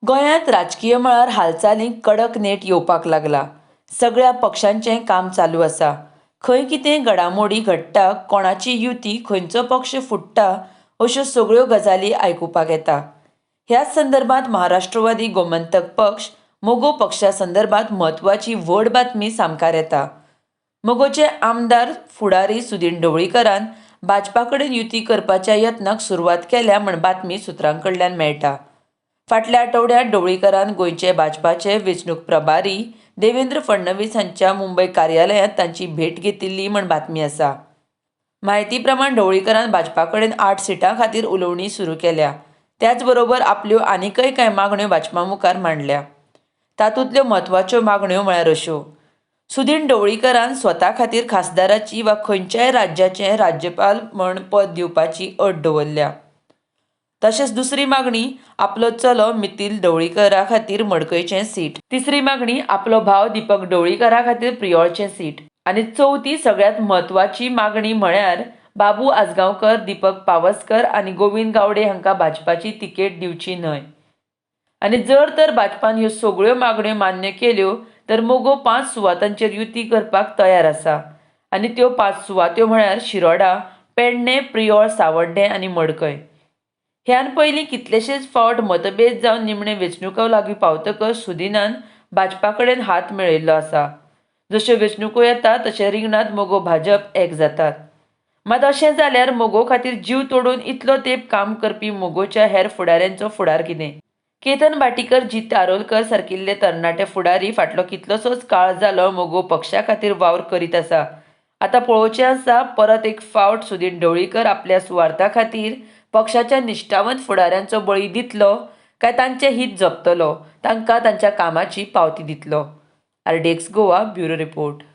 गोंयांत राजकीय मळार हालचालींक कडक नेट येवपाक लागला। सगळ्या पक्षांचें काम चालू आसा। खंय कितें घडामोडी घडटा, कोणाची युती, खंयचो पक्ष फुट्टा, अश्यो सगळ्यो गजाली आयकुपाक येता। ह्याच संदर्भांत महाराष्ट्रवादी गोमंतक पक्ष मोगो पक्षा संदर्भांत म्हत्वाची व्हड बातमी सामकार येता। मोगोचे आमदार फुडारी सुदीन ढवळीकरान भाजपा कडेन युती करपाच्या यत्नाक सुरवात केल्या म्हण बातमी सुत्रां कडल्यान मेळटा। फाटल्या आठवड्यात ढवळीकरान गोंयचे भाजपाचे वेंचणूक प्रभारी देवेंद्र फडणवीस हांच्या मुंबय कार्यालयांत तांची भेट घेतिल्ली म्हण बातमी आसा। म्हायती प्रमाण ढवळीकरान भाजपा कडेन 8 सिटां खातीर उलोवणी सुरू केल्या। त्याच बरोबर आपल्यो आनीकय कांय मागण्यो भाजपा मुखार मांडल्या। तातूंतल्यो म्हत्वाच्यो मागण्यो म्हळ्यार अश्यो: सुदीन ढवळीकरान स्वता खातीर खासदाराची वा खंयच्याय राज्याचें राज्यपाल म्हण पद दिवपाची अट दवरल्या। तशेंच दुसरी मागणी आपलो चलो मितील ढवळीकरा खातीर मडकयचें सीट। तिसरी मागणी आपलो भाव दीपक ढवळीकरा खातीर प्रियोळचें सीट। आनी चवथी सगळ्यांत म्हत्वाची मागणी म्हळ्यार बाबू आजगांवकर, दीपक पावसकर आनी गोविंद गावडे हांकां भाजपाची तिकेट दिवची न्हय। आनी जर तर भाजपान ह्यो सगळ्यो मागण्यो मान्य केल्यो तर मोगो 5 सुवातांचेर युती करपाक तयार आसा। आनी त्यो 5 सुवात्यो म्हळ्यार शिरोडा, पेडणें, प्रियोळ, सांवड्डें आनी मडकय। ह्यान पयलीं कितलेशेच फावट मतभेद जावन निमणे वेंचणुको लागीं पावतकच सुदीनान भाजपा कडेन हात मेळयल्लो आसा। जश्यो वेंचणुको येतात तशे रिंगणांत मोगो भाजप एक जातात। मात अशें जाल्यार मोगो खातीर जीव तोडून इतलो तेंप काम करपी मोगोच्या हेर फुडाऱ्यांचो फुडार कितें? केतन भाटीकर, जीत आरोलकर सारकिल्ले तरणाटे फुडारी फाटलो कितलोसोच काळ जालो मोगो पक्षा खातीर वावर करीत आसा। आतां पळोवचें आसा परत एक फावट सुदीन ढवळीकर आपल्या सुवार्था खातीर पक्षाच्या निश्ठावंत फुडाऱ्यांचो बळी दितलो काय तांचें हित जपतलो, तांकां तांच्या कामाची पावती दितलो। RDX गोवा ब्युरो रिपोर्ट।